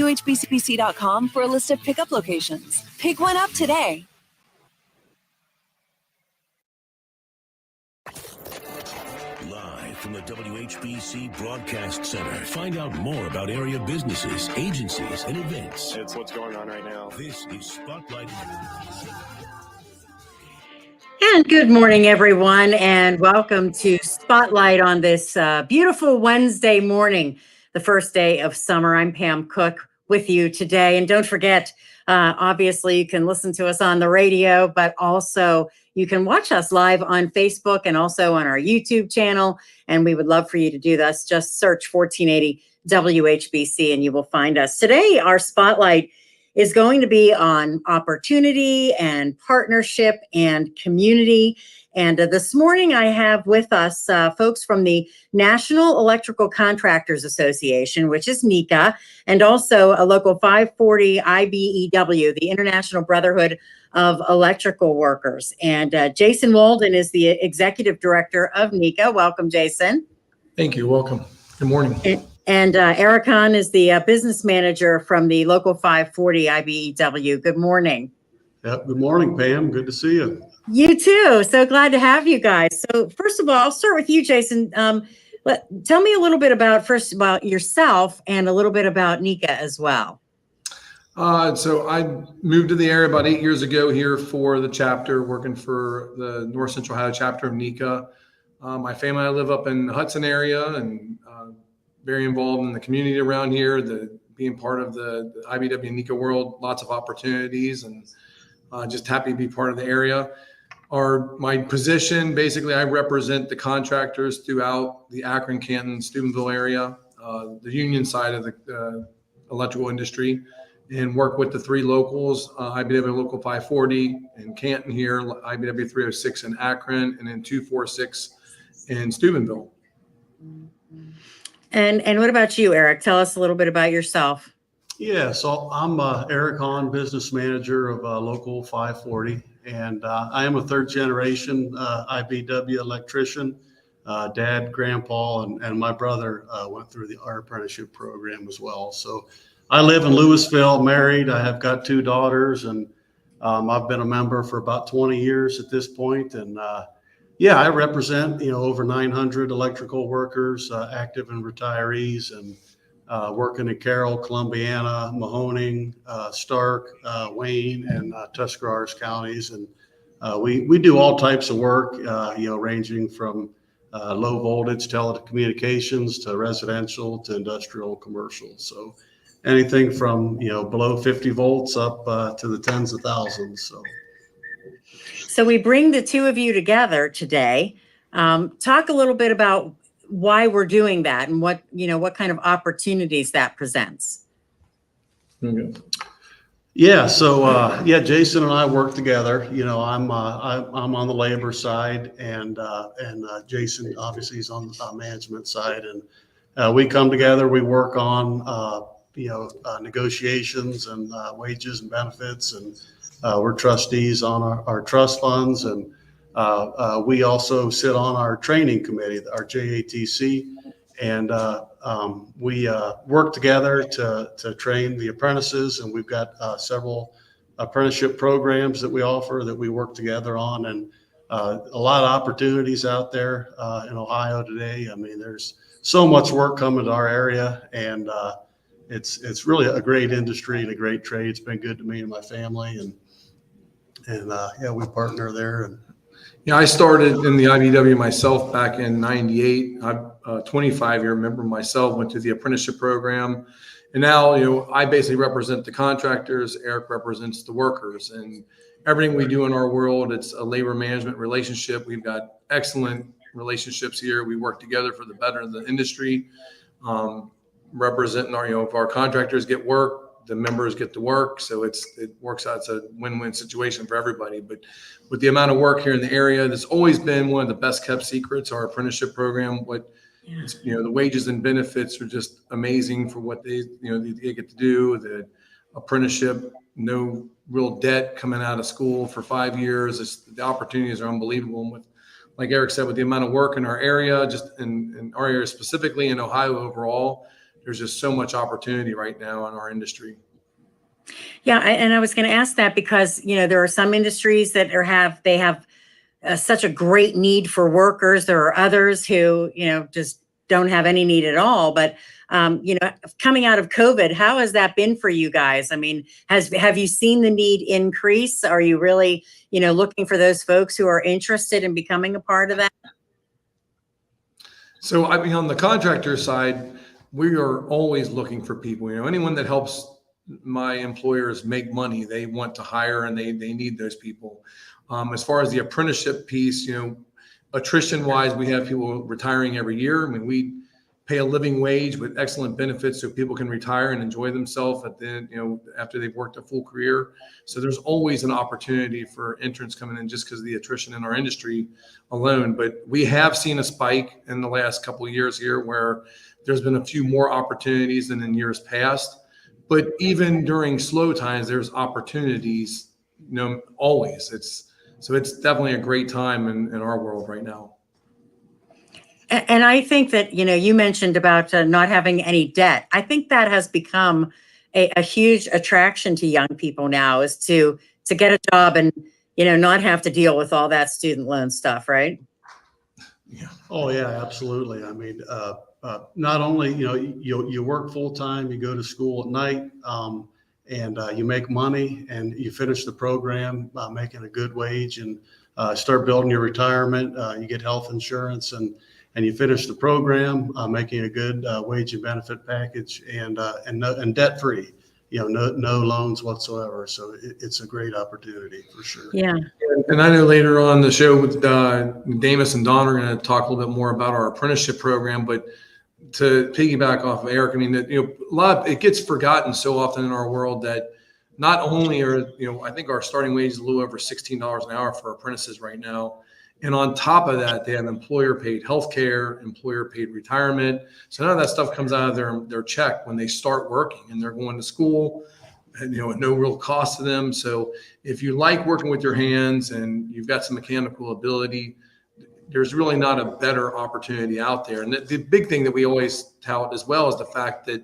WHBC.com for a list of pickup locations. Pick one up today. Live from the WHBC Broadcast Center. Find out more about area businesses, agencies, and events. It's what's going on right now. This is Spotlight. And good morning, everyone, and welcome to Spotlight on this beautiful Wednesday morning, the first day of summer. I'm Pam Cook with you today. And don't forget, obviously, you can listen to us on the radio, but also you can watch us live on Facebook and also on our YouTube channel. And we would love for you to do this. Just search 1480 WHBC and you will find us. Today, our Spotlight is going to be on opportunity and partnership and community. And this morning I have with us folks from the National Electrical Contractors Association, which is NECA, and also a local 540 IBEW, the International Brotherhood of Electrical Workers. And Jason Walden is the Executive Director of NECA. Welcome, Jason. Thank you. Welcome. Good morning. And Erik Hann is the business manager from the local 540 IBEW. Good morning. Yep. Good morning, Pam. Good to see you. You too. So glad to have you guys. So first of all, I'll start with you, Jason. Tell me a little bit about yourself and a little bit about NECA as well. So I moved to the area about 8 years ago here for the chapter, working for the North Central Ohio chapter of NECA. My family and I live up in the Hudson area and very involved in the community around here, being part of the IBEW and NECA world, lots of opportunities, and just happy to be part of the area. My position, basically, I represent the contractors throughout the Akron, Canton, Steubenville area, the union side of the electrical industry, and work with the three locals, IBEW Local 540 in Canton here, IBEW 306 in Akron, and then 246 in Steubenville. And what about you, Erik? Tell us a little bit about yourself. Yeah, so I'm Erik Hann, business manager of Local 540, and I am a third generation IBEW electrician. Dad, grandpa, and my brother went through our apprenticeship program as well. So I live in Louisville, married. I have got two daughters, and I've been a member for about 20 years at this point. And yeah, I represent, over 900 electrical workers, active and retirees, and working in Carroll, Columbiana, Mahoning, Stark, Wayne, and Tuscarawas counties. And we do all types of work, ranging from low voltage telecommunications to residential to industrial, commercial. So anything from, below 50 volts up to the tens of thousands. So we bring the two of you together today. Talk a little bit about why we're doing that and what kind of opportunities that presents. Okay. Yeah. So Jason and I work together. I'm on the labor side, and Jason obviously is on the management side, and we come together. We work on negotiations and wages and benefits, and we're trustees on our trust funds, and we also sit on our training committee, our JATC, and we work together to train the apprentices, and we've got several apprenticeship programs that we offer that we work together on, and a lot of opportunities out there in Ohio today. I mean, there's so much work coming to our area, and it's really a great industry and a great trade. It's been good to me and my family, and we partner there. And Yeah, I started in the IBEW myself back in '98. I'm a 25-year member myself, went through the apprenticeship program. And now, I basically represent the contractors. Erik represents the workers. And everything we do in our world, it's a labor management relationship. We've got excellent relationships here. We work together for the better of the industry, representing if our contractors get work, the members get to work. So it works out. It's a win-win situation for everybody. But with the amount of work here in the area, that's always been one of the best kept secrets, our apprenticeship program. The wages and benefits are just amazing for what they get to do. The apprenticeship, no real debt coming out of school for 5 years. The opportunities are unbelievable. And with, like Erik said, with the amount of work in our area, just in our area specifically, in Ohio overall, there's just so much opportunity right now in our industry. Yeah, and I was going to ask that because, there are some industries that have such a great need for workers. There are others who, just don't have any need at all. But, coming out of COVID, how has that been for you guys? I mean, have you seen the need increase? Are you really, looking for those folks who are interested in becoming a part of that? So, I mean, on the contractor side, we are always looking for people. Anyone that helps my employers make money, they want to hire, and they need those people. As far as the apprenticeship piece, attrition wise, we have people retiring every year. I mean, we pay a living wage with excellent benefits so people can retire and enjoy themselves after they've worked a full career. So there's always an opportunity for entrants coming in just because of the attrition in our industry alone. But we have seen a spike in the last couple of years here where there's been a few more opportunities than in years past. But even during slow times, there's opportunities, always. It's definitely a great time in our world right now. And I think that, you mentioned about not having any debt. I think that has become a huge attraction to young people now, is to get a job and, not have to deal with all that student loan stuff, right? Yeah. Oh yeah, absolutely. I mean, not only, you work full time, you go to school at night, and you make money and you finish the program making a good wage and start building your retirement. You get health insurance and you finish the program making a good wage and benefit package and debt free. No loans whatsoever. So it's a great opportunity for sure. Yeah. And I know later on the show with Damus and Don are going to talk a little bit more about our apprenticeship program, but to piggyback off of Erik, I mean, it gets forgotten so often in our world that not only are, I think our starting wage is a little over $16 an hour for apprentices right now. And on top of that, they have employer paid healthcare, employer paid retirement. So none of that stuff comes out of their check when they start working, and they're going to school, and, at no real cost to them. So if you like working with your hands and you've got some mechanical ability, there's really not a better opportunity out there. And the big thing that we always tout as well is the fact that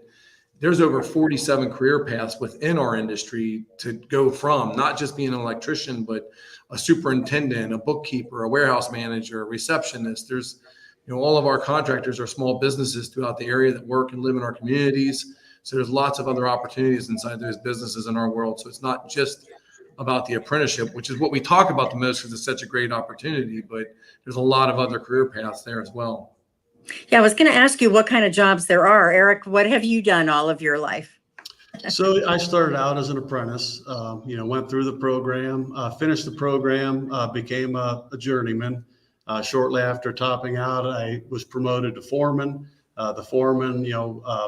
there's over 47 career paths within our industry to go from, not just being an electrician, but a superintendent, a bookkeeper, a warehouse manager, a receptionist. There's, all of our contractors are small businesses throughout the area that work and live in our communities. So there's lots of other opportunities inside those businesses in our world. So it's not just about the apprenticeship, which is what we talk about the most because it's such a great opportunity, but there's a lot of other career paths there as well. Yeah, I was going to ask you what kind of jobs there are. Erik, what have you done all of your life? So I started out as an apprentice, went through the program, finished the program, became a journeyman. Shortly after topping out, I was promoted to foreman. The foreman,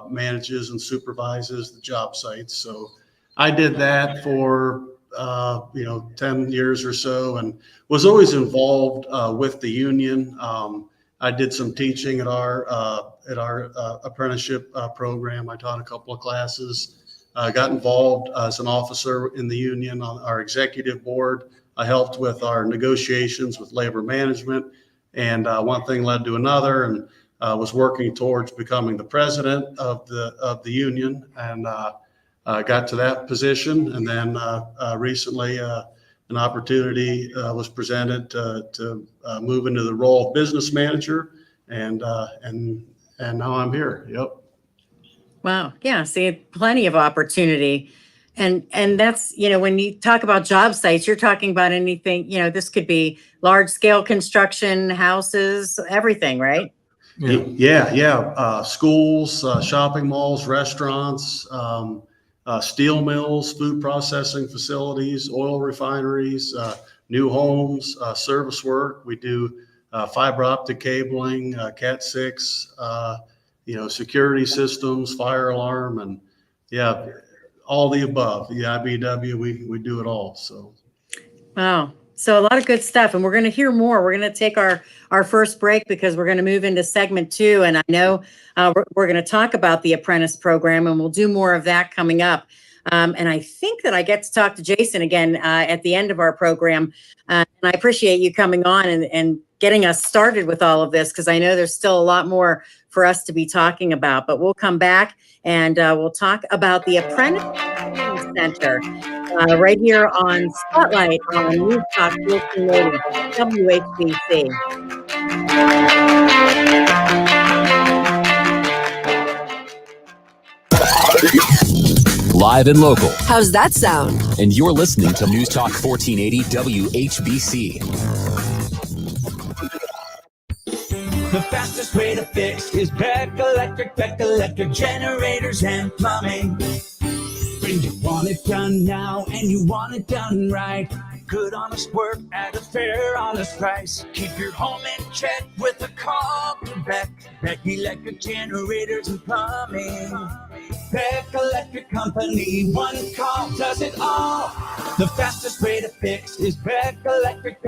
manages and supervises the job sites. So I did that for 10 years or so, and was always involved with the union. I did some teaching at our apprenticeship program. I taught a couple of classes. Got involved as an officer in the union on our executive board. I helped with our negotiations with labor management, and one thing led to another, and was working towards becoming the president of the union, and got to that position. And then recently an opportunity was presented to move into the role of business manager, and now I'm here. Yep. Wow. Yeah. See, plenty of opportunity. And that's, when you talk about job sites, you're talking about anything, this could be large scale construction, houses, everything, right? Yeah. Schools, shopping malls, restaurants, steel mills, food processing facilities, oil refineries, new homes, service work. We do fiber optic cabling, Cat 6, security systems, fire alarm, and all the above. The IBEW, we do it all. So, wow. So a lot of good stuff, and we're going to hear more. We're going to take our first break because we're going to move into segment 2, and I know we're going to talk about the Apprentice program, and we'll do more of that coming up. And I think that I get to talk to Jason again at the end of our program, and I appreciate you coming on and getting us started with all of this, because I know there's still a lot more for us to be talking about. But we'll come back and we'll talk about the Apprentice Center right here on Spotlight on News Talk 1480 WHBC. Live and local. How's that sound? And you're listening to News Talk 1480 WHBC. The fastest way to fix is Beck Electric generators and plumbing. When you want it done now and you want it done right, good honest work at a fair honest price. Keep your home in check with a call to Beck Electric generators and plumbing. Beck Electric Company, one call does it all. The fastest way to fix is Beck Electric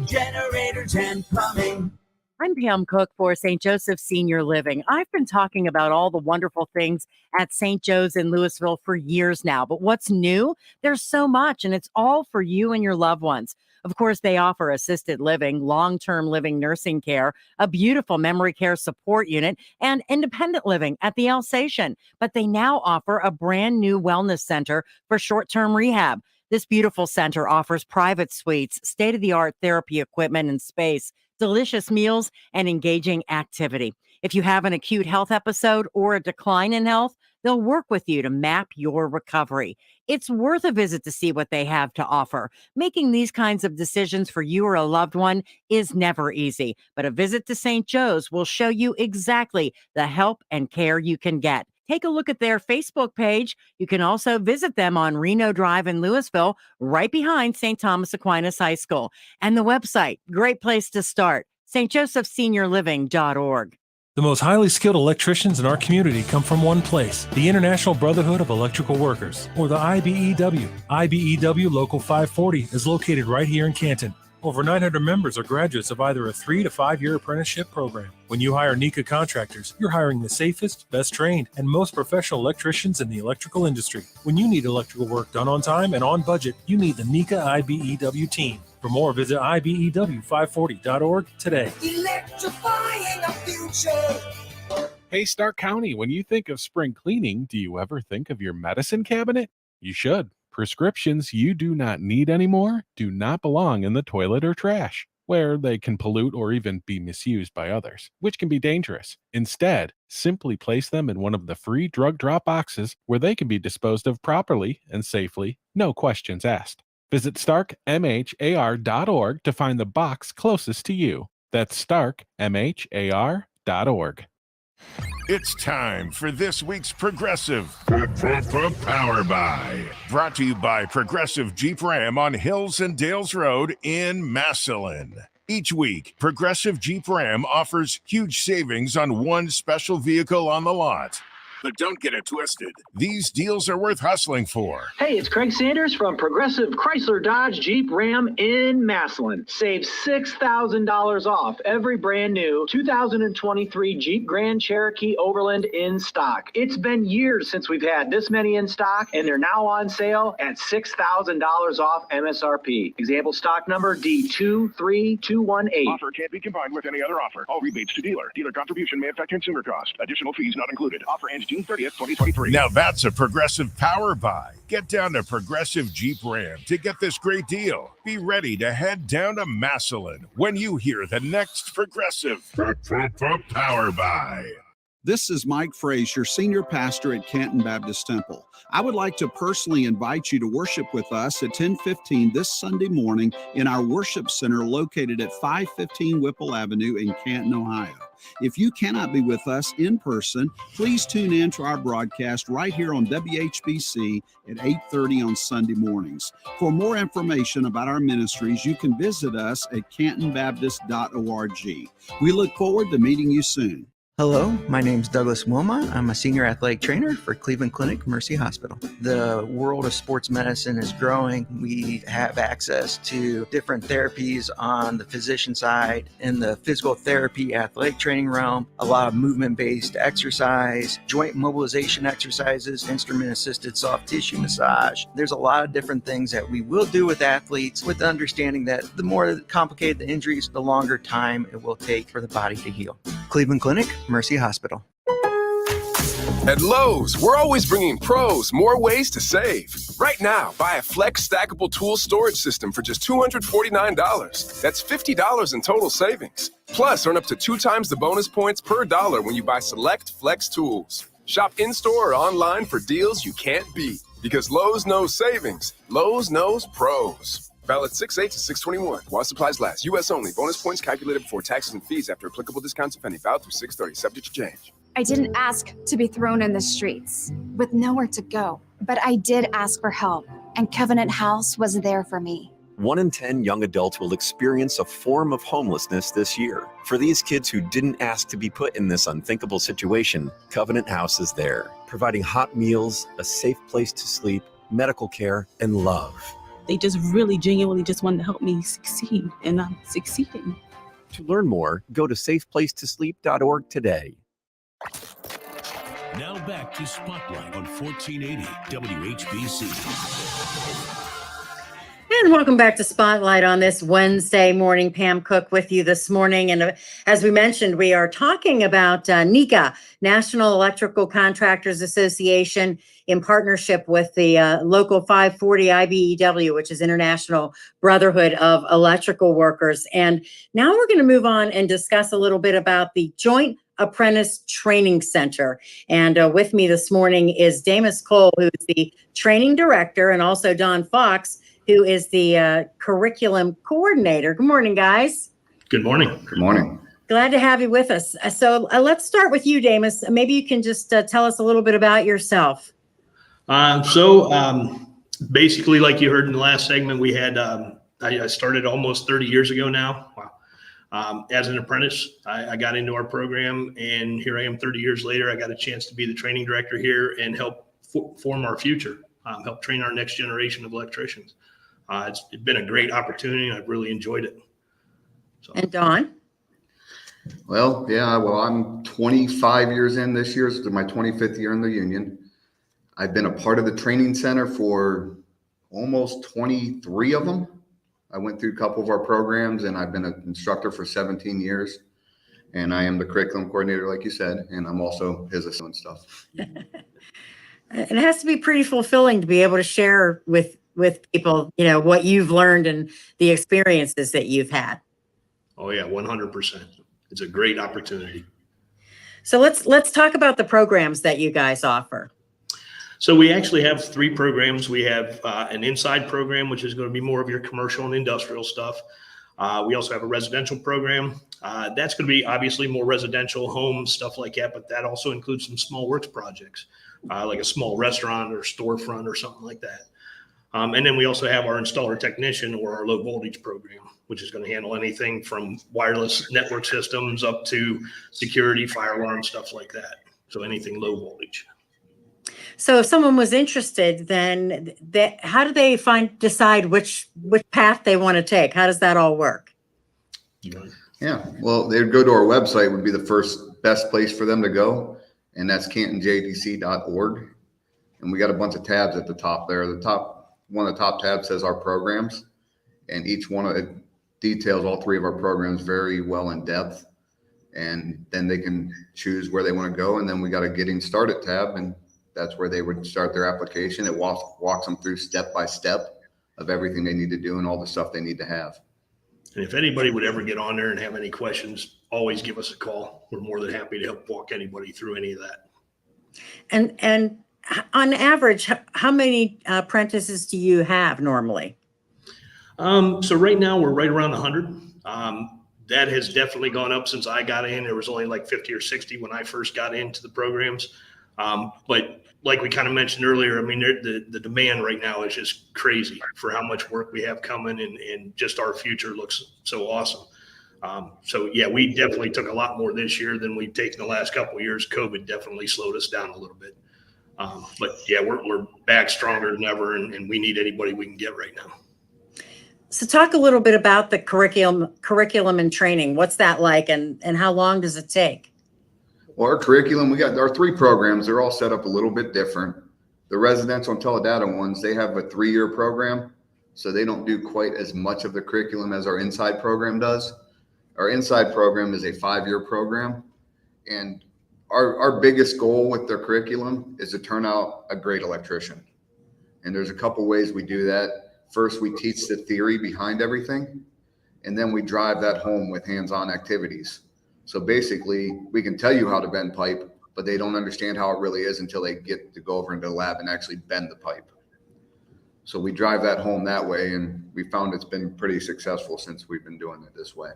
generators and plumbing. I'm Pam Cook for St. Joseph Senior Living. I've been talking about all the wonderful things at St. Joe's in Louisville for years now. But what's new? There's so much, and it's all for you and your loved ones. Of course, they offer assisted living, long-term living nursing care, a beautiful memory care support unit, and independent living at the Alsatian. But they now offer a brand new wellness center for short-term rehab. This beautiful center offers private suites, state-of-the-art therapy equipment and space, delicious meals, and engaging activity. If you have an acute health episode or a decline in health, they'll work with you to map your recovery. It's worth a visit to see what they have to offer. Making these kinds of decisions for you or a loved one is never easy, but a visit to St. Joe's will show you exactly the help and care you can get. Take a look at their Facebook page. You can also visit them on Reno Drive in Louisville, right behind St. Thomas Aquinas High School. And the website, great place to start, stjosephseniorliving.org. The most highly skilled electricians in our community come from one place, the International Brotherhood of Electrical Workers, or the IBEW. IBEW Local 540 is located right here in Canton. Over 900 members are graduates of either a 3 to 5 year apprenticeship program. When you hire NECA Contractors, you're hiring the safest, best trained, and most professional electricians in the electrical industry. When you need electrical work done on time and on budget, you need the NECA IBEW team. For more, visit IBEW540.org today. Electrifying the future. Hey, Stark County, when you think of spring cleaning, do you ever think of your medicine cabinet? You should. Prescriptions you do not need anymore do not belong in the toilet or trash, where they can pollute or even be misused by others, which can be dangerous. Instead, simply place them in one of the free drug drop boxes where they can be disposed of properly and safely, no questions asked. Visit starkmhar.org to find the box closest to you. That's starkmhar.org. It's time for this week's Progressive Power Buy. Brought to you by Progressive Jeep Ram on Hills and Dales Road in Massillon. Each week, Progressive Jeep Ram offers huge savings on one special vehicle on the lot. But don't get it twisted. These deals are worth hustling for. Hey, it's Craig Sanders from Progressive Chrysler Dodge Jeep Ram in Massillon. Save $6,000 off every brand new 2023 Jeep Grand Cherokee Overland in stock. It's been years since we've had this many in stock, and they're now on sale at $6,000 off MSRP. Example stock number D23218. Offer can't be combined with any other offer. All rebates to dealer. Dealer contribution may affect consumer cost. Additional fees not included. Offer ends June 30th, 2023. Now that's a Progressive Power Buy. Get down to Progressive Jeep Ram to get this great deal. Be ready to head down to Massillon when you hear the next Progressive Power Buy. This is Mike Frazier, Senior Pastor at Canton Baptist Temple. I would like to personally invite you to worship with us at 10:15 this Sunday morning in our worship center located at 515 Whipple Avenue in Canton, Ohio. If you cannot be with us in person, please tune in to our broadcast right here on WHBC at 8:30 on Sunday mornings. For more information about our ministries, you can visit us at cantonbaptist.org. We look forward to meeting you soon. Hello, my name's Douglas Wilmot. I'm a senior athletic trainer for Cleveland Clinic Mercy Hospital. The world of sports medicine is growing. We have access to different therapies on the physician side in the physical therapy athletic training realm, a lot of movement-based exercise, joint mobilization exercises, instrument-assisted soft tissue massage. There's a lot of different things that we will do with athletes with the understanding that the more complicated the injuries, the longer time it will take for the body to heal. Cleveland Clinic, Mercy Hospital. At Lowe's, we're always bringing pros more ways to save. Right now, buy a Flex stackable tool storage system for just $249. That's $50 in total savings. Plus, earn up to 2 times the bonus points per dollar when you buy select Flex tools. Shop in-store or online for deals you can't beat. Because Lowe's knows savings. Lowe's knows pros. Valid 6/8 to 6/21. While supplies last. U.S. only. Bonus points calculated before taxes and fees after applicable discounts, if any. Valid through 6/30. Subject to change. I didn't ask to be thrown in the streets with nowhere to go, but I did ask for help, and Covenant House was there for me. 1 in 10 young adults will experience a form of homelessness this year. For these kids who didn't ask to be put in this unthinkable situation, Covenant House is there, providing hot meals, a safe place to sleep, medical care, and love. They just really genuinely just wanted to help me succeed, and I'm succeeding. To learn more, go to safeplacetosleep.org today. Now back to Spotlight on 1480 WHBC. And welcome back to Spotlight on this Wednesday morning. Pam Cook with you this morning. And as we mentioned, we are talking about NECA, National Electrical Contractors Association, in partnership with the local 540 IBEW, which is International Brotherhood of Electrical Workers. And now we're going to move on and discuss a little bit about the Joint Apprentice Training Center. And with me this morning is Damus Cole, who is the training director, and also Don Fox, who is the curriculum coordinator. Good morning, guys. Good morning. Good morning. Glad to have you with us. So let's start with you, Damus. Maybe you can just tell us a little bit about yourself. Basically, like you heard in the last segment, we had, I started almost 30 years ago now. Wow. As an apprentice, I got into our program, and here I am 30 years later. I got a chance to be the training director here and help form our future, help train our next generation of electricians. It's been a great opportunity, and I've really enjoyed it. So. And Don? Well, I'm 25 years in this year. It's my 25th year in the union. I've been a part of the training center for almost 23 of them. I went through a couple of our programs, and I've been an instructor for 17 years. And I am the curriculum coordinator, like you said, and I'm also his assistant stuff. It has to be pretty fulfilling to be able to share with people, what you've learned and the experiences that you've had. Oh yeah, 100%. It's a great opportunity. So let's talk about the programs that you guys offer. So we actually have 3 programs. We have an inside program, which is going to be more of your commercial and industrial stuff. We also have a residential program. That's going to be obviously more residential, homes, stuff like that, but that also includes some small works projects, like a small restaurant or storefront or something like that. And then we also have our installer technician, or our low voltage program, which is going to handle anything from wireless network systems up to security, fire alarm, stuff like that. So anything low voltage. So if someone was interested, then how do they decide which path they want to take? How does that all work? Yeah, well, they'd go to our website, would be the first best place for them to go. And that's cantonjatc.org. And we got a bunch of tabs at the top there. One of the top tabs says our programs, and each one of it details all 3 of our programs very well in depth. And then they can choose where they want to go. And then we got a getting started tab, and that's where they would start their application. It walks them through step by step of everything they need to do and all the stuff they need to have. And if anybody would ever get on there and have any questions, always give us a call. We're more than happy to help walk anybody through any of that. And on average, how many apprentices do you have normally? So right now we're right around 100. That has definitely gone up since I got in. There was only like 50 or 60 when I first got into the programs. But like we kind of mentioned earlier, I mean, the demand right now is just crazy for how much work we have coming, and just our future looks so awesome. So yeah, we definitely took a lot more this year than we've taken the last couple of years. COVID definitely slowed us down a little bit. But yeah, we're back stronger than ever, and we need anybody we can get right now. So talk a little bit about the curriculum and training. What's that like, and how long does it take? Well, our curriculum, we got our 3 programs. They're all set up a little bit different. The residential and teledata ones, they have a 3-year program, so they don't do quite as much of the curriculum as our inside program does. Our inside program is a 5-year program, and our biggest goal with their curriculum is to turn out a great electrician. And there's a couple ways we do that. First, we teach the theory behind everything, and then we drive that home with hands-on activities. So basically, we can tell you how to bend pipe, but they don't understand how it really is until they get to go over into the lab and actually bend the pipe. So we drive that home that way, and we found it's been pretty successful since we've been doing it this way.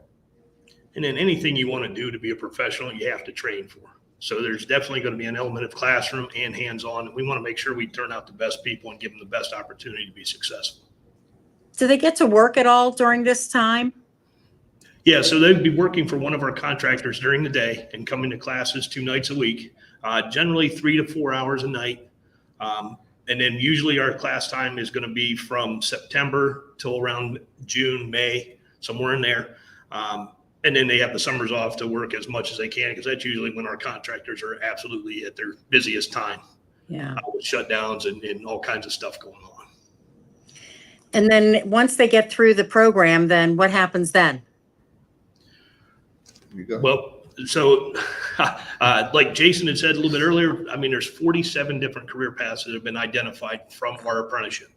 And then anything you want to do to be a professional, you have to train for. So there's definitely going to be an element of classroom and hands-on. We want to make sure we turn out the best people and give them the best opportunity to be successful. Do they get to work at all during this time? Yeah, so they'd be working for one of our contractors during the day and coming to classes 2 nights a week, generally 3 to 4 hours a night. And then usually our class time is going to be from September till around June, May, somewhere in there. And then they have the summers off to work as much as they can, because that's usually when our contractors are absolutely at their busiest time. Yeah. With shutdowns and all kinds of stuff going on. And then once they get through the program, then what happens then? Well, so like Jason had said a little bit earlier, I mean, there's 47 different career paths that have been identified from our apprenticeship.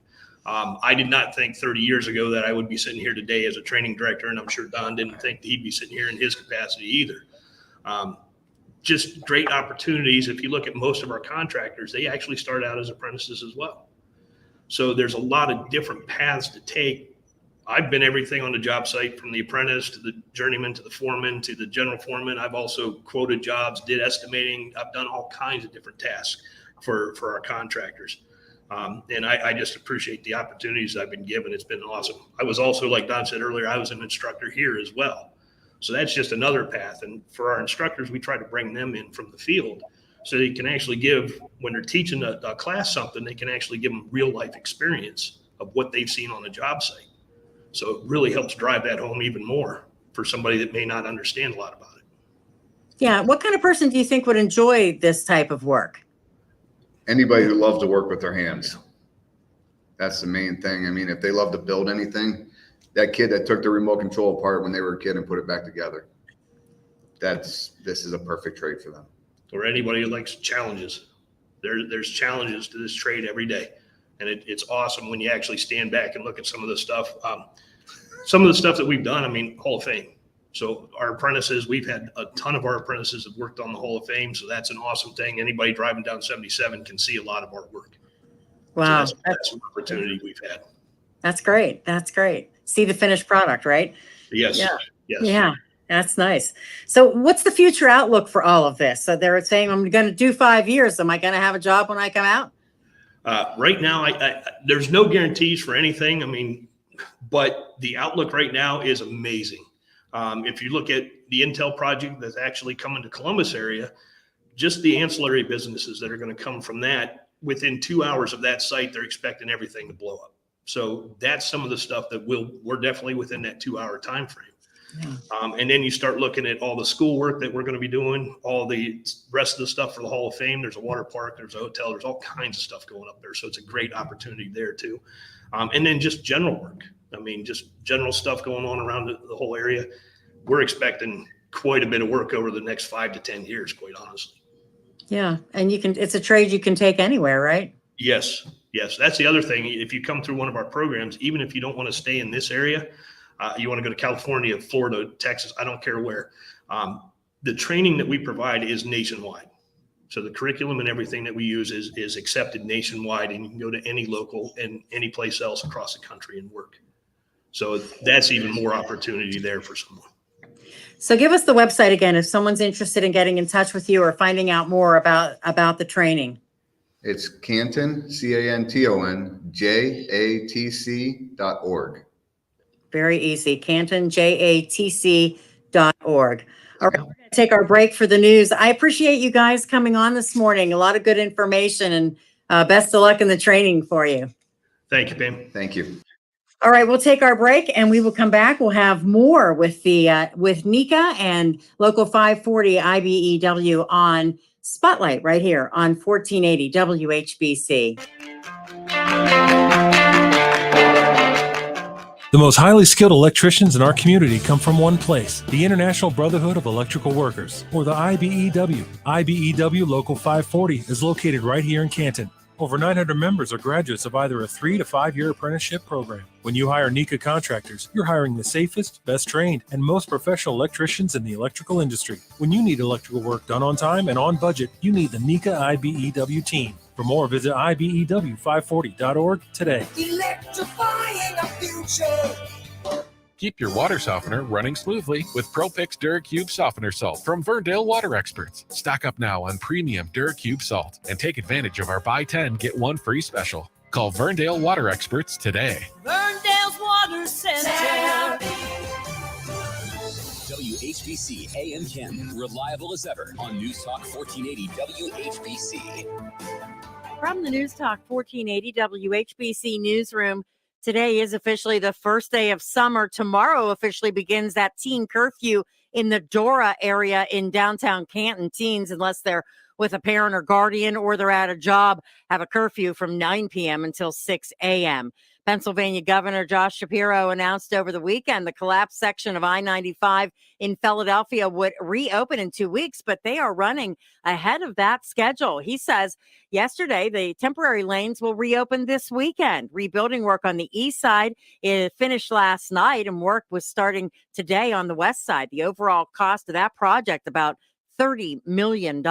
I did not think 30 years ago that I would be sitting here today as a training director, and I'm sure Don didn't think that he'd be sitting here in his capacity either. Just great opportunities. If you look at most of our contractors, they actually start out as apprentices as well. So there's a lot of different paths to take. I've been everything on the job site, from the apprentice to the journeyman to the foreman to the general foreman. I've also quoted jobs, did estimating. I've done all kinds of different tasks for our contractors. And I just appreciate the opportunities I've been given. It's been awesome. I was also, like Don said earlier, I was an instructor here as well. So that's just another path. And for our instructors, we try to bring them in from the field so they can actually give, when they're teaching a class something, they can actually give them real life experience of what they've seen on the job site. So it really helps drive that home even more for somebody that may not understand a lot about it. Yeah. What kind of person do you think would enjoy this type of work? Anybody who loves to work with their hands. That's the main thing. I mean, if they love to build anything, that kid that took the remote control apart when they were a kid and put it back together, this is a perfect trade for them. Or anybody who likes challenges. There's challenges to this trade every day. And it's awesome when you actually stand back and look at some of the stuff. Some of the stuff that we've done, I mean, Hall of Fame. So our apprentices, we've had a ton of our apprentices have worked on the Hall of Fame. So that's an awesome thing. Anybody driving down 77 can see a lot of our work. Wow. So that's an opportunity we've had. That's great. That's great. See the finished product, right? Yes. Yeah. Yes. Yeah. That's nice. So what's the future outlook for all of this? So they're saying, I'm going to do 5 years. Am I going to have a job when I come out? Right now, there's no guarantees for anything. I mean, but the outlook right now is amazing. If you look at the Intel project that's actually coming to Columbus area, just the ancillary businesses that are going to come from that, within 2 hours of that site, they're expecting everything to blow up. So that's some of the stuff that we're definitely within that 2 hour time frame. Yeah. And then you start looking at all the schoolwork that we're going to be doing, all the rest of the stuff for the Hall of Fame. There's a water park, there's a hotel, there's all kinds of stuff going up there. So it's a great opportunity there too. And then just general work. I mean, just general stuff going on around the whole area. We're expecting quite a bit of work over the next 5 to 10 years, quite honestly. Yeah. And it's a trade you can take anywhere, right? Yes. Yes. That's the other thing. If you come through one of our programs, even if you don't want to stay in this area, you want to go to California, Florida, Texas, I don't care where. The training that we provide is nationwide. So the curriculum and everything that we use is accepted nationwide, and you can go to any local and any place else across the country and work. So that's even more opportunity there for someone. So give us the website again if someone's interested in getting in touch with you or finding out more about the training. It's Canton, CANTON, JATC.org. Very easy. Canton, JATC.org. All right, we're going to take our break for the news. I appreciate you guys coming on this morning. A lot of good information, and best of luck in the training for you. Thank you, Pam. Thank you. All right, we'll take our break and we will come back. We'll have more with with NECA and Local 540 IBEW on Spotlight right here on 1480 WHBC. The most highly skilled electricians in our community come from one place, the International Brotherhood of Electrical Workers, or the IBEW. IBEW Local 540 is located right here in Canton. Over 900 members are graduates of either a 3 to 5 year apprenticeship program. When you hire NECA Contractors, you're hiring the safest, best trained, and most professional electricians in the electrical industry. When you need electrical work done on time and on budget, you need the NECA IBEW team. For more, visit IBEW540.org today. Electrifying the future. Keep your water softener running smoothly with ProPix DuraCube Softener Salt from Verndale Water Experts. Stock up now on premium DuraCube salt and take advantage of our buy 10, get 1 free special. Call Verndale Water Experts today. Verndale's Water Center. WHBC AM Canton, reliable as ever on News Talk 1480 WHBC. From the News Talk 1480 WHBC newsroom, today is officially the first day of summer. Tomorrow officially begins that teen curfew in the Dora area in downtown Canton. Teens, unless they're with a parent or guardian or they're at a job, have a curfew from 9 p.m. until 6 a.m. Pennsylvania Governor Josh Shapiro announced over the weekend the collapsed section of I-95 in Philadelphia would reopen in 2 weeks, but they are running ahead of that schedule. He says yesterday the temporary lanes will reopen this weekend. Rebuilding work on the east side finished last night, and work was starting today on the west side. The overall cost of that project, about $30 million.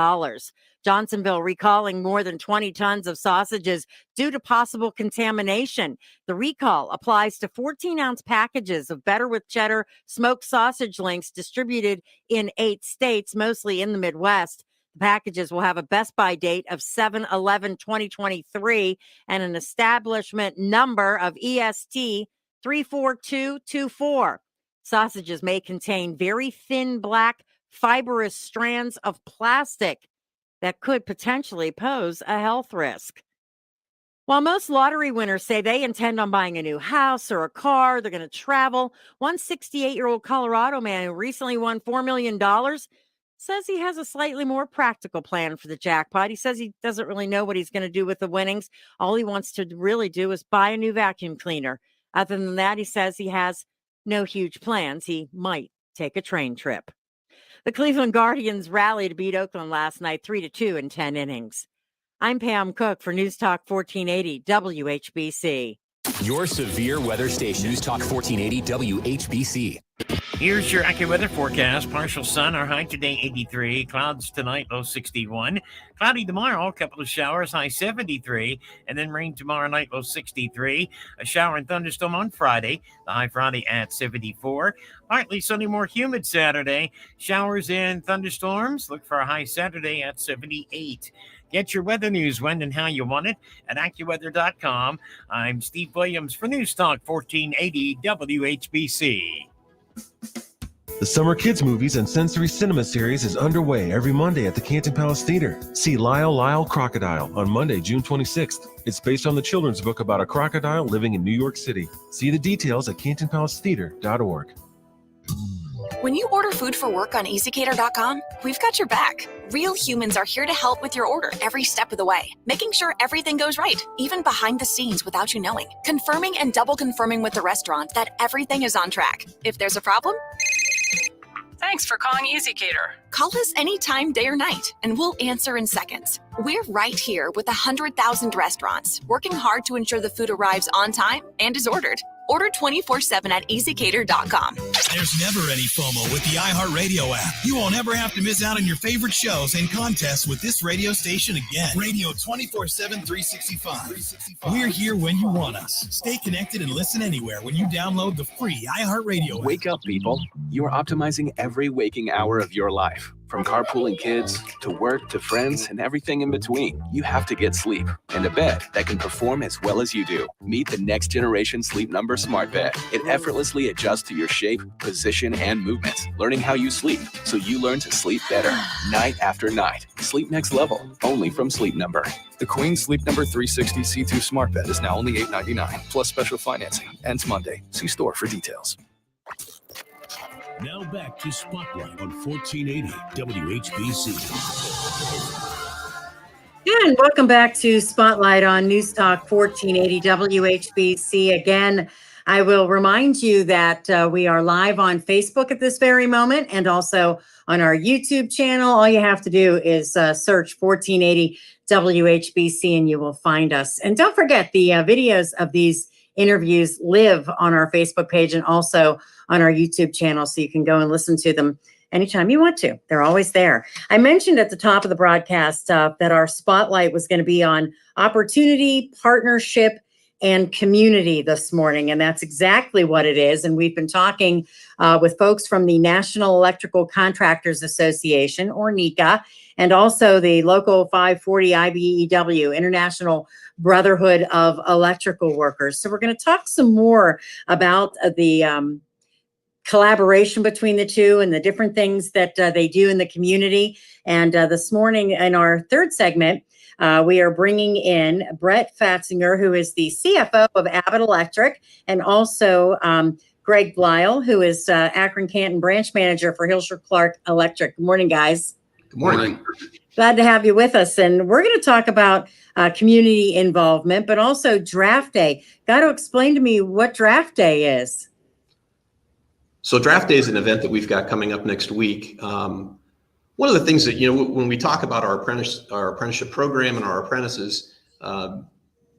Johnsonville recalling more than 20 tons of sausages due to possible contamination. The recall applies to 14-ounce packages of Better with Cheddar smoked sausage links distributed in 8 states, mostly in the Midwest. The packages will have a best by date of 7/11/2023 and an establishment number of EST 34224. Sausages may contain very thin black fibrous strands of plastic that could potentially pose a health risk. While most lottery winners say they intend on buying a new house or a car, they're going to travel, one 68-year-old Colorado man who recently won $4 million says he has a slightly more practical plan for the jackpot. He says he doesn't really know what he's going to do with the winnings. All he wants to really do is buy a new vacuum cleaner. Other than that, he says he has no huge plans. He might take a train trip. The Cleveland Guardians rallied to beat Oakland last night 3-2 in 10 innings. I'm Pam Cook for News Talk 1480 WHBC. Your severe weather station, News Talk 1480 WHBC. Here's your AccuWeather forecast. Partial sun, our high today 83. Clouds tonight, low 61. Cloudy tomorrow, a couple of showers, high 73. And then rain tomorrow night, low 63. A shower and thunderstorm on Friday, the high Friday at 74. Partly sunny, more humid Saturday. Showers and thunderstorms. Look for a high Saturday at 78. Get your weather news when and how you want it at AccuWeather.com. I'm Steve Williams for News Talk 1480 WHBC. The Summer Kids Movies and Sensory Cinema Series is underway every Monday at the Canton Palace Theater. See Lyle Crocodile on Monday, June 26th. It's based on the children's book about a crocodile living in New York City. See the details at cantonpalacetheater.org. When you order food for work on EasyCater.com, we've got your back. Real humans are here to help with your order every step of the way, making sure everything goes right, even behind the scenes without you knowing, confirming and double confirming with the restaurant that everything is on track. If there's a problem, thanks for calling EasyCater. call us anytime, day or night, and we'll answer in seconds. We're right here with 100,000 restaurants, working hard to ensure the food arrives on time and is ordered. Order 24/7 at EasyCater.com. There's never any FOMO with the iHeartRadio app. You won't ever have to miss out on your favorite shows and contests with this radio station again. Radio 24/7, 365. We're here when you want us. Stay connected and listen anywhere when you download the free iHeartRadio app. Wake up, people. You are optimizing every waking hour of your life. From carpooling kids to work to friends and everything in between, you have to get sleep and a bed that can perform as well as you do. Meet the next generation Sleep Number Smart Bed. It effortlessly adjusts to your shape, position, and movements, learning how you sleep so you learn to sleep better night after night. Sleep next level, only from Sleep Number. The Queen Sleep Number 360 C2 Smart Bed is now only $899 plus special financing. Ends Monday. See store for details. Now back to Spotlight on 1480 WHBC. And welcome back to Spotlight on News Talk 1480 WHBC. Again, I will remind you that we are live on Facebook at this very moment and also on our YouTube channel. All you have to do is search 1480 WHBC and you will find us. And don't forget, the videos of these interviews live on our Facebook page and also on our YouTube channel, so you can go and listen to them anytime you want to. They're always there. I mentioned at the top of the broadcast that our spotlight was going to be on opportunity, partnership, and community this morning, and that's exactly what it is. And we've been talking with folks from the National Electrical Contractors Association, or NECA, and also the local 540 IBEW, International Brotherhood of Electrical Workers. So we're going to talk some more about the collaboration between the two and the different things that they do in the community. And this morning in our third segment, we are bringing in Brett Fatzinger, who is the CFO of Abbott Electric, and also Greg Blyle, who is Akron Canton branch manager for Hilscher Clark Electric. Good morning, guys. Good morning. Glad to have you with us. And we're going to talk about community involvement, but also draft day. Got to explain to me what draft day is. So draft day is an event that we've got coming up next week. One of the things that, when we talk about our apprenticeship program and our apprentices,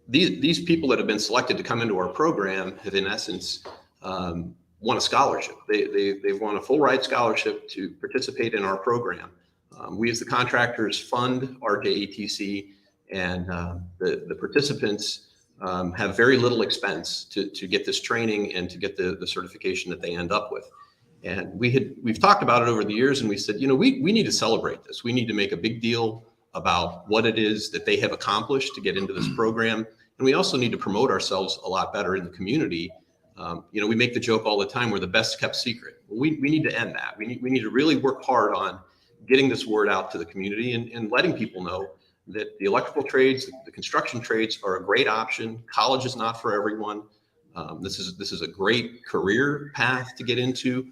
these people that have been selected to come into our program have, in essence, won a scholarship. They've won a full ride scholarship to participate in our program. We as the contractors fund our JATC, and the participants have very little expense to get this training and to get the certification that they end up with. And we've talked about it over the years, and we said, we need to celebrate this. We need to make a big deal about what it is that they have accomplished to get into this program. And we also need to promote ourselves a lot better in the community. We make the joke all the time, we're the best kept secret. We need to end that. We need to really work hard on getting this word out to the community and letting people know that the electrical trades, the construction trades are a great option. College is not for everyone. This is a great career path to get into.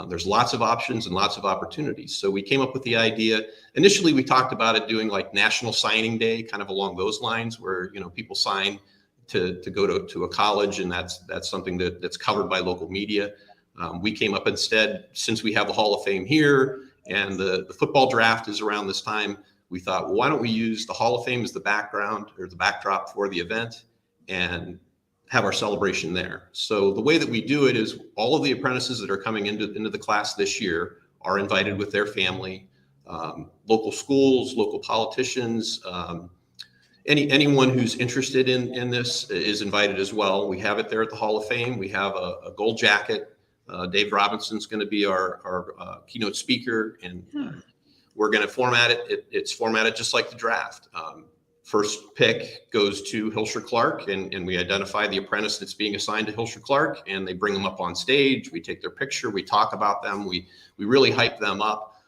There's lots of options and lots of opportunities. So we came up with the idea. Initially, we talked about it doing like National Signing Day, kind of along those lines, where people sign to go to a college, and that's something that's covered by local media. We came up instead, since we have the Hall of Fame here and the football draft is around this time, we thought, well, why don't we use the Hall of Fame as the background or the backdrop for the event and have our celebration there. So the way that we do it is all of the apprentices that are coming into the class this year are invited with their family, local schools, local politicians, anyone who's interested in this is invited as well. We have it there at the Hall of Fame. We have a gold jacket. Dave Robinson's going to be our keynote speaker, and we're going to format it. It's formatted just like the draft. First pick goes to Hilscher Clark, and we identify the apprentice that's being assigned to Hilscher Clark, and they bring them up on stage. We take their picture. We talk about them. We really hype them up.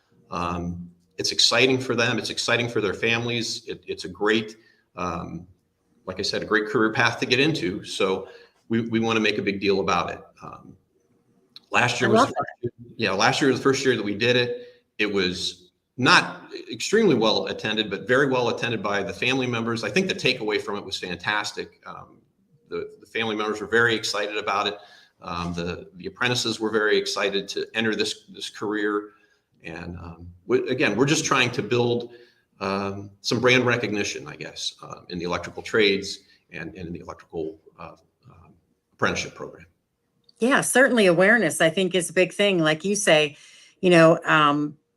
It's exciting for them. It's exciting for their families. It's a great, like I said, a great career path to get into. So we want to make a big deal about it. Last year was the first year that we did it. It was not extremely well attended, but very well attended by the family members. I think the takeaway from it was fantastic. The family members were very excited about it. The apprentices were very excited to enter this career. And we're just trying to build some brand recognition, I guess, in the electrical trades and in the electrical apprenticeship program. Yeah, certainly awareness, I think, is a big thing. Like you say,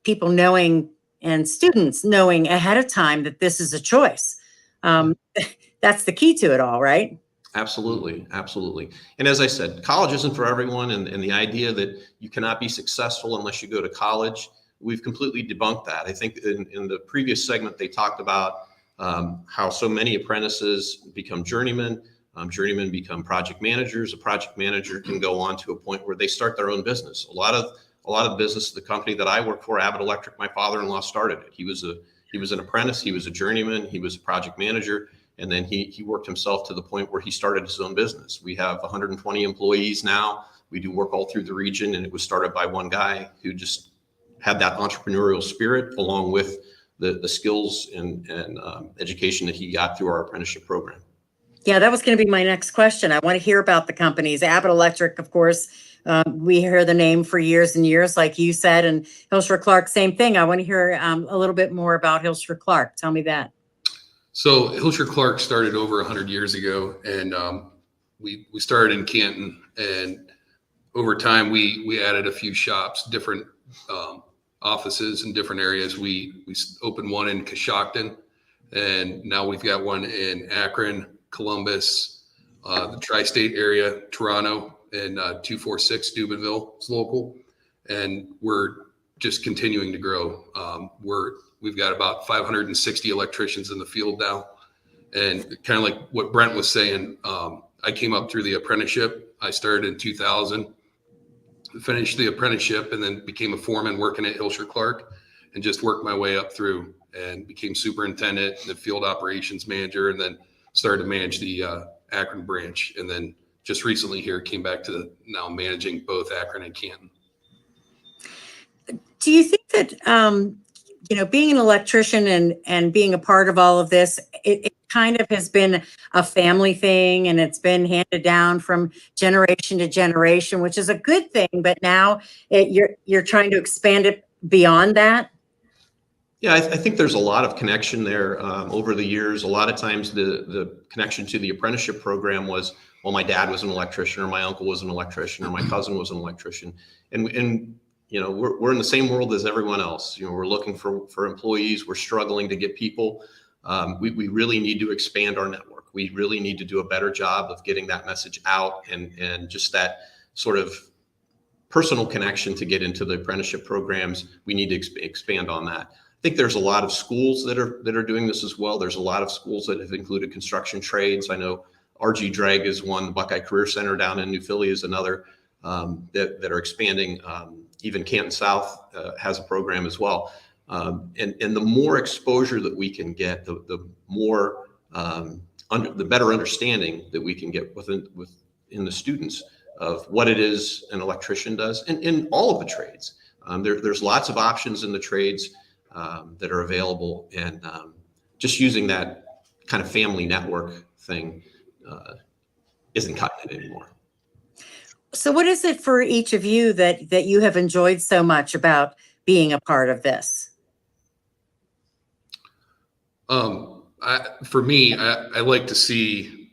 people knowing and students knowing ahead of time that this is a choice. That's the key to it all, right? Absolutely. Absolutely. And as I said, college isn't for everyone. And the idea that you cannot be successful unless you go to college, we've completely debunked that. I think in the previous segment, they talked about how so many apprentices become journeymen. Journeymen become project managers. A project manager can go on to a point where they start their own business. A lot of business, the company that I work for, Abbott Electric, my father-in-law started it. He was an apprentice, he was a journeyman, he was a project manager, and then he worked himself to the point where he started his own business. We have 120 employees now. We do work all through the region, and it was started by one guy who just had that entrepreneurial spirit along with the skills and education that he got through our apprenticeship program. Yeah, that was going to be my next question. I want to hear about the companies. Abbott Electric, of course, we hear the name for years and years, like you said, and Hilscher Clark, same thing. I want to hear a little bit more about Hilscher Clark. Tell me that. So Hilscher Clark started over 100 years ago, and we started in Canton, and over time we added a few shops, different offices in different areas. We opened one in Coshocton, and now we've got one in Akron, Columbus, the tri-state area, Toronto, and 246 Steubenville is local, and we're just continuing to grow. We've got about 560 electricians in the field now, and kind of like what Brent was saying, I came up through the apprenticeship. I started in 2000, finished the apprenticeship, and then became a foreman working at Hilscher Clark, and just worked my way up through and became superintendent, the field operations manager, and then started to manage the Akron branch, and then just recently here came back to now managing both Akron and Canton. Do you think that being an electrician and being a part of all of this, it kind of has been a family thing, and it's been handed down from generation to generation, which is a good thing, but now you're trying to expand it beyond that? Yeah, I think there's a lot of connection there over the years. A lot of times the connection to the apprenticeship program was, well, my dad was an electrician, or my uncle was an electrician, or my cousin was an electrician. And we're in the same world as everyone else. We're looking for employees. We're struggling to get people. We really need to expand our network. We really need to do a better job of getting that message out, and just that sort of personal connection to get into the apprenticeship programs. We need to expand on that. I think there's a lot of schools that are doing this as well. There's a lot of schools that have included construction trades. I know RG Drag is one, the Buckeye Career Center down in New Philly is another that are expanding. Even Canton South has a program as well. And the more exposure that we can get, the more the better understanding that we can get within the students of what it is an electrician does, and in all of the trades. There's lots of options in the trades that are available, and just using that kind of family network thing isn't cutting it anymore. So what is it for each of you that you have enjoyed so much about being a part of this? For me, I like to see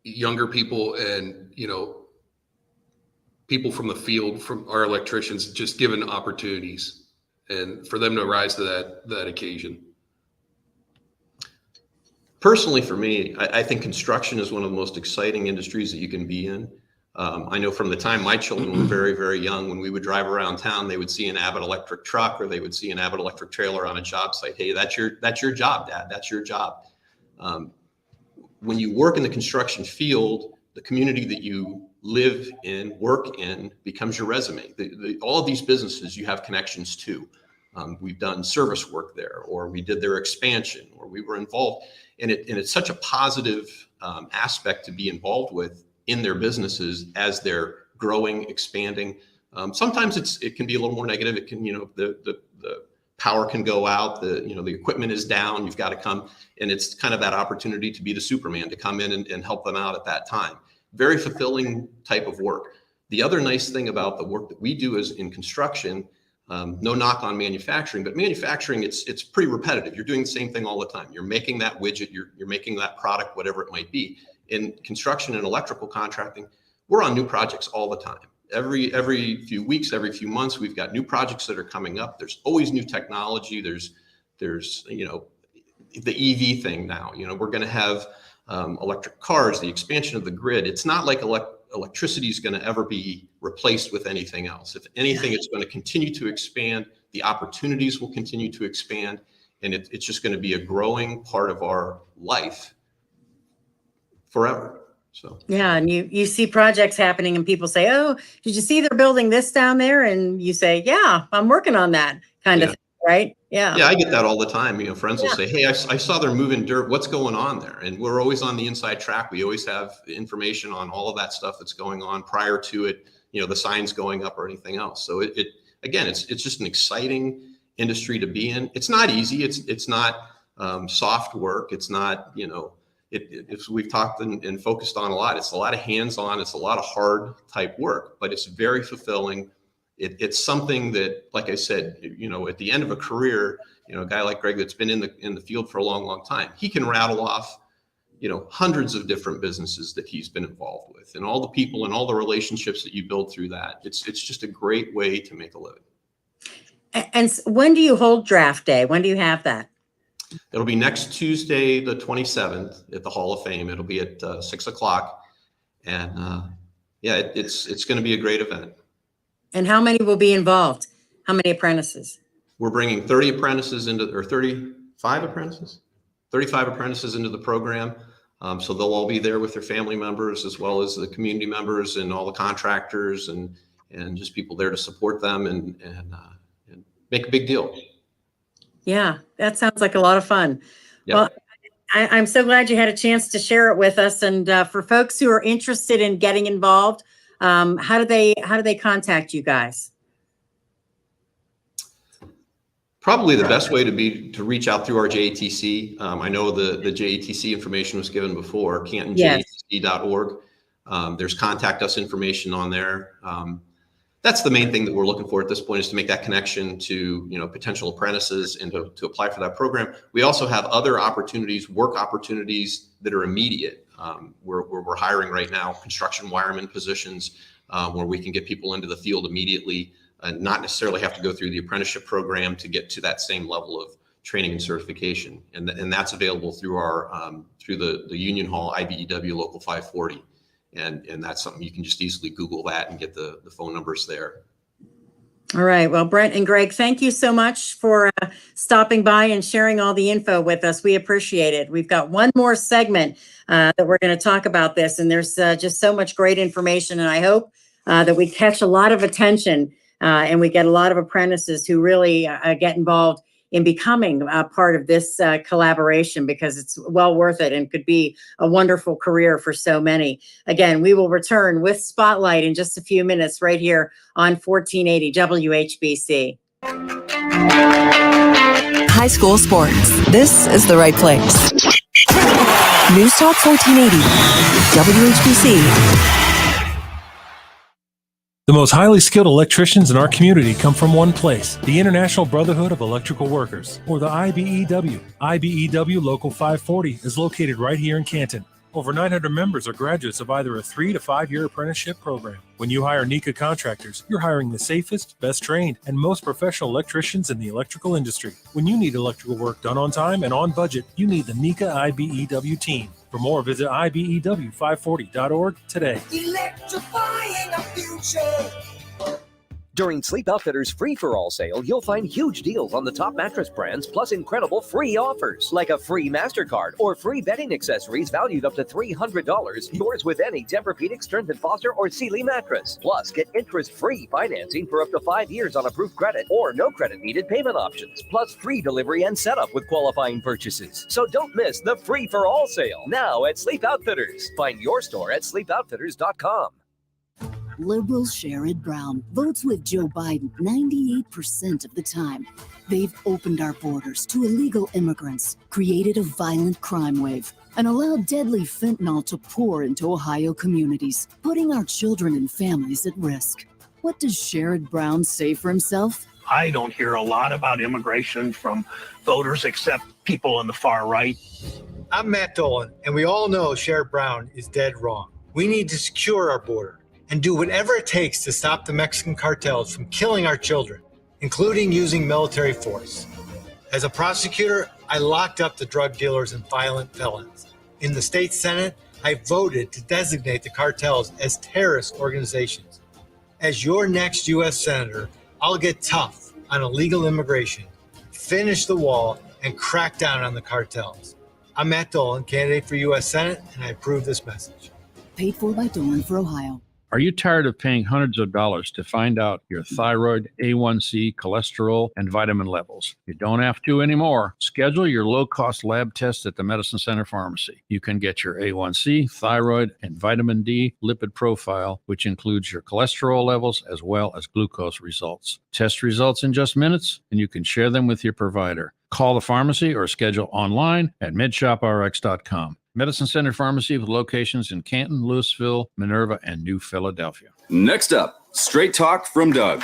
younger people and, people from the field, from our electricians, just given opportunities, and for them to rise to that occasion. Personally, for me, I think construction is one of the most exciting industries that you can be in. I know from the time my children were very, very young, when we would drive around town, they would see an Abbott Electric truck, or they would see an Abbott Electric trailer on a job site. Hey, that's your job, Dad. That's your job. When you work in the construction field, the community that you live in, work in, becomes your resume. All of these businesses you have connections to. We've done service work there, or we did their expansion, or we were involved. And it's such a positive aspect to be involved with in their businesses as they're growing, expanding. Sometimes it can be a little more negative. It can, the power can go out, the equipment is down, you've got to come, and it's kind of that opportunity to be the Superman, to come in and help them out at that time. Very fulfilling type of work. The other nice thing about the work that we do is in construction, no knock on manufacturing, but manufacturing, it's pretty repetitive. You're doing the same thing all the time. You're making that widget, you're making that product, whatever it might be. In construction and electrical contracting, we're on new projects all the time. Every few weeks, every few months, we've got new projects that are coming up. There's always new technology. There's the EV thing now. We're going to have electric cars, the expansion of the grid. It's not like electricity is going to ever be replaced with anything else. If anything, it's going to continue to expand. The opportunities will continue to expand, and it's just going to be a growing part of our life forever. So yeah, and you see projects happening and people say, oh, did you see they're building this down there? And you say, yeah, I'm working on that kind of thing, right? Yeah. Yeah, I get that all the time. You know, friends will say, hey, I saw they're moving dirt. What's going on there? And we're always on the inside track. We always have information on all of that stuff that's going on prior to it, you know, the signs going up or anything else. So again, it's just an exciting industry to be in. It's not easy. It's not soft work. It's not, you know, it's we've talked and focused on a lot. It's a lot of hands-on. It's a lot of hard type work, but it's very fulfilling. It's something that, like I said, you know, at the end of a career, you know, a guy like Greg that's been in the field for a long, long time, he can rattle off, you know, hundreds of different businesses that he's been involved with, and all the people and all the relationships that you build through that. It's just a great way to make a living. And when do you hold draft day? When do you have that? It'll be next Tuesday, the 27th, at the Hall of Fame. It'll be at 6 o'clock. And yeah, it's going to be a great event. And how many will be involved? How many apprentices? We're bringing 30 apprentices or 35 apprentices? 35 apprentices into the program. So they'll all be there with their family members, as well as the community members and all the contractors and just people there to support them and make a big deal. Yeah, that sounds like a lot of fun. Yep. Well, I'm so glad you had a chance to share it with us. And for folks who are interested in getting involved, how do they contact you guys? Probably the best way to reach out through our JATC. I know the JATC information was given before, cantonjatc.org. There's contact us information on there. That's the main thing that we're looking for at this point, is to make that connection to, you know, potential apprentices and to apply for that program. We also have other opportunities, work opportunities that are immediate. We're hiring right now construction wireman positions where we can get people into the field immediately, not necessarily have to go through the apprenticeship program to get to that same level of training and certification. And that's available through our through the Union Hall IBEW Local 540. And that's something you can just easily Google that and get the phone numbers there. All right. Well, Brent and Greg, thank you so much for stopping by and sharing all the info with us. We appreciate it. We've got one more segment that we're going to talk about this, and there's just so much great information. And I hope that we catch a lot of attention and we get a lot of apprentices who really get involved in becoming a part of this collaboration, because it's well worth it and could be a wonderful career for so many. Again, we will return with Spotlight in just a few minutes right here on 1480 WHBC. High school sports. This is the right place. News Talk 1480 WHBC. The most highly skilled electricians in our community come from one place, the International Brotherhood of Electrical Workers, or the IBEW. IBEW Local 540 is located right here in Canton. Over 900 members are graduates of either a 3 to 5 year apprenticeship program. When you hire NECA Contractors, you're hiring the safest, best trained, and most professional electricians in the electrical industry. When you need electrical work done on time and on budget, you need the NECA IBEW team. For more, visit IBEW540.org today. Electrifying our future. During Sleep Outfitters' free-for-all sale, you'll find huge deals on the top mattress brands, plus incredible free offers, like a free MasterCard or free bedding accessories valued up to $300, yours with any Tempur-Pedic, Stearns & Foster, or Sealy mattress. Plus, get interest-free financing for up to 5 years on approved credit or no credit-needed payment options, plus free delivery and setup with qualifying purchases. So don't miss the free-for-all sale, now at Sleep Outfitters. Find your store at sleepoutfitters.com. Liberal Sherrod Brown votes with Joe Biden 98% of the time. They've opened our borders to illegal immigrants, created a violent crime wave, and allowed deadly fentanyl to pour into Ohio communities, putting our children and families at risk. What does Sherrod Brown say for himself? I don't hear a lot about immigration from voters except people on the far right. I'm Matt Dolan, and we all know Sherrod Brown is dead wrong. We need to secure our border and do whatever it takes to stop the Mexican cartels from killing our children, including using military force. As a prosecutor, I locked up the drug dealers and violent felons. In the state Senate, I voted to designate the cartels as terrorist organizations. As your next U.S. Senator, I'll get tough on illegal immigration, finish the wall, and crack down on the cartels. I'm Matt Dolan, candidate for U.S. Senate, and I approve this message. Paid for by Dolan for Ohio. Are you tired of paying hundreds of dollars to find out your thyroid, A1C, cholesterol, and vitamin levels? You don't have to anymore. Schedule your low-cost lab test at the Medicine Center Pharmacy. You can get your A1C, thyroid, and vitamin D lipid profile, which includes your cholesterol levels as well as glucose results. Test results in just minutes, and you can share them with your provider. Call the pharmacy or schedule online at midshoprx.com. Medicine Center Pharmacy with locations in Canton, Louisville, Minerva, and New Philadelphia. Next up, straight talk from Doug.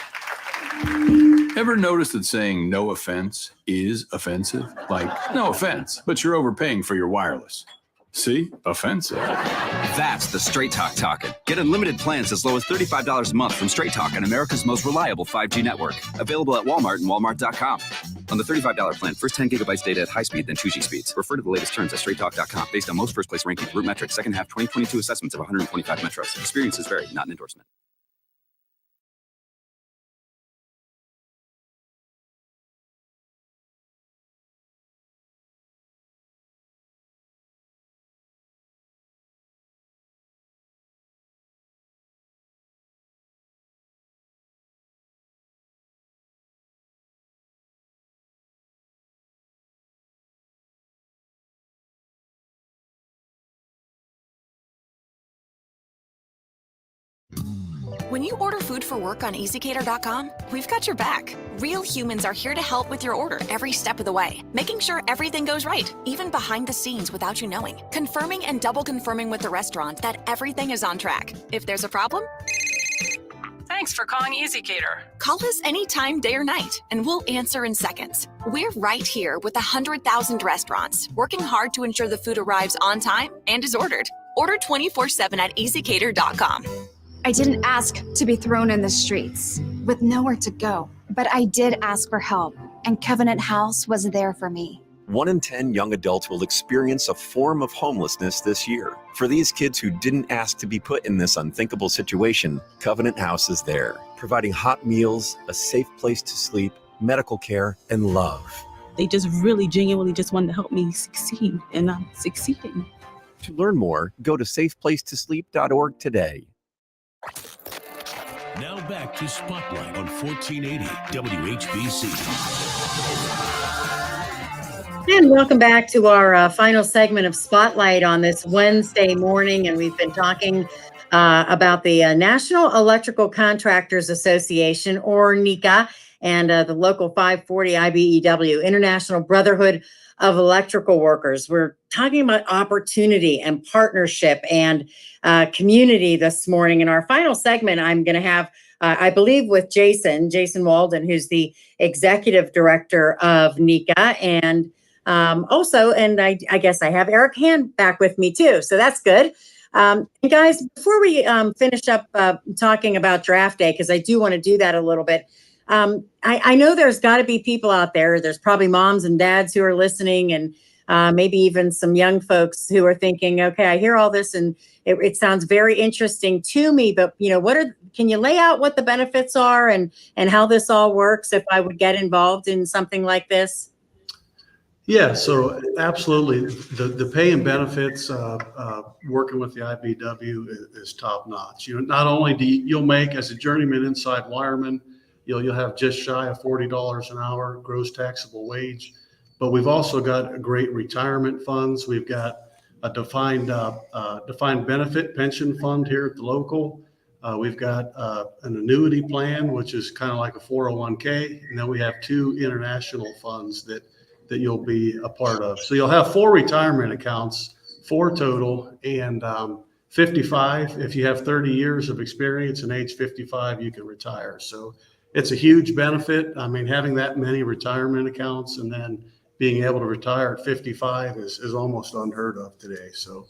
Ever notice that saying no offense is offensive? Like, no offense, but you're overpaying for your wireless. See? Offensive. That's the Straight Talk talking. Get unlimited plans as low as $35 a month from Straight Talk on America's most reliable 5G network. Available at Walmart and Walmart.com. On the $35 plan, first 10 gigabytes data at high speed, then 2G speeds. Refer to the latest terms at straighttalk.com based on most first place rankings, root metrics, second half 2022 assessments of 125 metros. Experiences vary, not an endorsement. When you order food for work on EasyCater.com, we've got your back. Real humans are here to help with your order every step of the way, making sure everything goes right, even behind the scenes without you knowing, confirming and double confirming with the restaurant that everything is on track. If there's a problem, Thanks for calling EasyCater. call us anytime, day or night, and we'll answer in seconds. We're right here with 100,000 restaurants, working hard to ensure the food arrives on time and is ordered. Order 24/7 at EasyCater.com. I didn't ask to be thrown in the streets with nowhere to go, but I did ask for help, and Covenant House was there for me. 1 in 10 young adults will experience a form of homelessness this year. For these kids who didn't ask to be put in this unthinkable situation, Covenant House is there, providing hot meals, a safe place to sleep, medical care, and love. They just really genuinely just wanted to help me succeed, and I'm succeeding. To learn more, go to safeplacetosleep.org today. Now back to Spotlight on 1480 WHBC. And welcome back to our final segment of Spotlight on this Wednesday morning. And we've been talking about the National Electrical Contractors Association, or NECA, and the local 540 IBEW, International Brotherhood of Electrical Workers. We're talking about opportunity and partnership and community this morning. In our final segment, I'm going to have, I believe, with Jason Walden, who's the executive director of NECA, and also, and I guess I have Erik Hann back with me too, so that's good. And guys, before we finish up talking about draft day, because I do want to do that a little bit, I know there's got to be people out there. There's probably moms and dads who are listening, and maybe even some young folks who are thinking, okay, I hear all this and it sounds very interesting to me, but can you lay out what the benefits are and how this all works if I would get involved in something like this? Yeah, so absolutely. The pay and benefits working with the IBEW is top notch. Not only you'll make as a journeyman inside wireman, you'll have just shy of $40 an hour gross taxable wage, but we've also got a great retirement funds. We've got a defined benefit pension fund here at the local. We've got an annuity plan, which is kind of like a 401k, and then we have 2 international funds that you'll be a part of. So you'll have 4 retirement accounts, 4 total, and 55. If you have 30 years of experience and age 55, you can retire. So it's a huge benefit. I mean, having that many retirement accounts and then being able to retire at 55 is almost unheard of today. So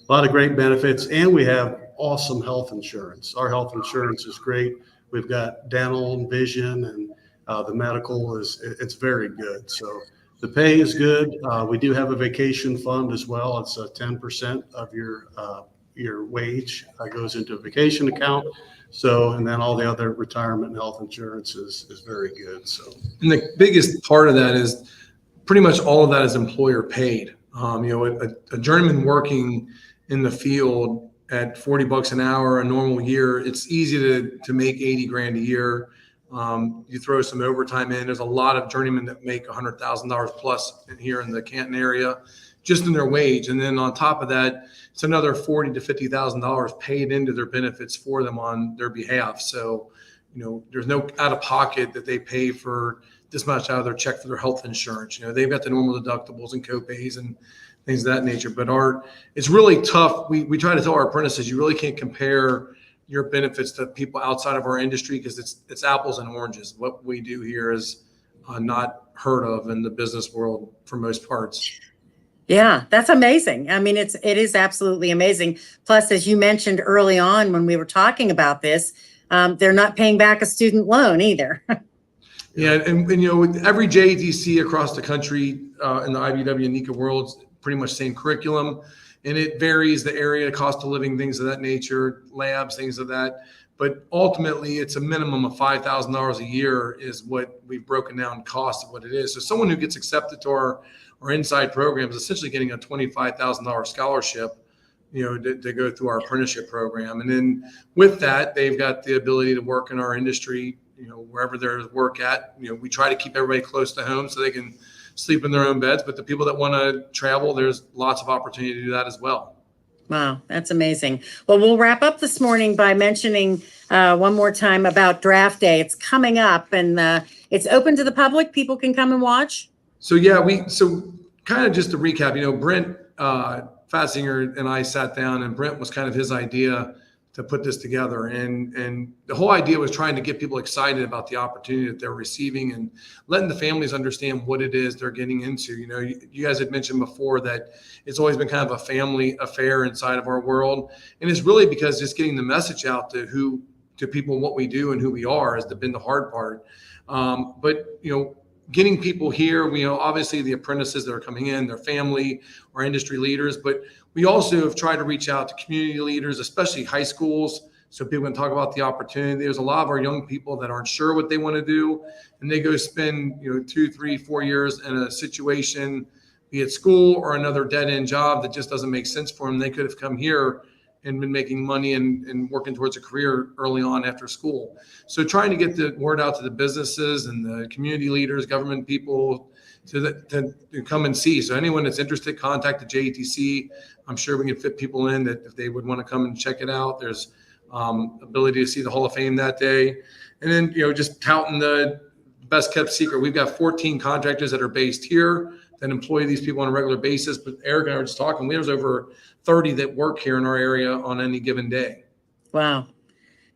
a lot of great benefits, and we have awesome health insurance. Our health insurance is great. We've got dental and vision, and the medical it's very good. So the pay is good. We do have a vacation fund as well. It's 10% of your your wage goes into a vacation account. So, and then all the other retirement and health insurance is very good. So, and the biggest part of that is pretty much all of that is employer paid. A journeyman working in the field at $40 an hour, a normal year, it's easy to make 80 grand a year. You throw some overtime in. There's a lot of journeymen that make $100,000 plus here in the Canton area, just in their wage. And then on top of that, it's another $40,000 to $50,000 paid into their benefits for them on their behalf. So, there's no out of pocket that they pay for this much out of their check for their health insurance. They've got the normal deductibles and copays and things of that nature. But it's really tough. We try to tell our apprentices, you really can't compare your benefits to people outside of our industry because it's apples and oranges. What we do here is not heard of in the business world for most parts. Yeah, that's amazing. I mean, it is absolutely amazing. Plus, as you mentioned early on when we were talking about this, they're not paying back a student loan either. Yeah, and every JATC across the country in the IBEW and NECA world's pretty much same curriculum, and it varies the area, cost of living, things of that nature, labs, things of that. But ultimately, it's a minimum of $5,000 a year is what we've broken down cost of what it is. So someone who gets accepted to our inside program is essentially getting a $25,000 scholarship, to go through our apprenticeship program. And then with that, they've got the ability to work in our industry, wherever there's work at. We try to keep everybody close to home so they can sleep in their own beds. But the people that want to travel, there's lots of opportunity to do that as well. Wow, that's amazing. Well, we'll wrap up this morning by mentioning one more time about draft day. It's coming up and it's open to the public. People can come and watch. So kind of just to recap, Brent Fatzinger and I sat down, and Brent was kind of his idea to put this together. And the whole idea was trying to get people excited about the opportunity that they're receiving and letting the families understand what it is they're getting into. You guys had mentioned before that it's always been kind of a family affair inside of our world. And it's really because just getting the message out to people what we do and who we are has been the hard part. But getting people here, obviously the apprentices that are coming in, their family, our industry leaders, but we also have tried to reach out to community leaders, especially high schools, so people can talk about the opportunity. There's a lot of our young people that aren't sure what they want to do, and they go spend 2, 3, 4 years in a situation, be it school or another dead-end job that just doesn't make sense for them. They could have come here and been making money and working towards a career early on after school. So trying to get the word out to the businesses and the community leaders, government people to come and see. So anyone that's interested, contact the JATC. I'm sure we can fit people in that if they would want to come and check it out. There's ability to see the Hall of Fame that day. And then, just touting the best kept secret. We've got 14 contractors that are based here that employ these people on a regular basis. But Erik and I were just talking, there's over 30 that work here in our area on any given day. Wow.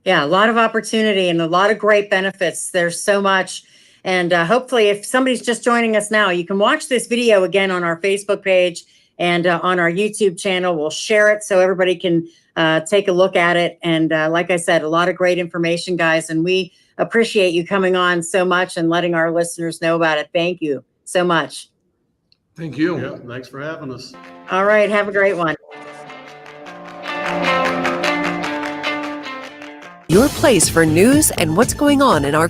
Yeah, a lot of opportunity and a lot of great benefits. There's so much. And hopefully if somebody's just joining us now, you can watch this video again on our Facebook page and on our YouTube channel. We'll share it so everybody can take a look at it. And like I said, a lot of great information, guys. And we appreciate you coming on so much and letting our listeners know about it. Thank you so much. Thank you. Yeah, thanks for having us. All right. Have a great one. Your place for news and what's going on in our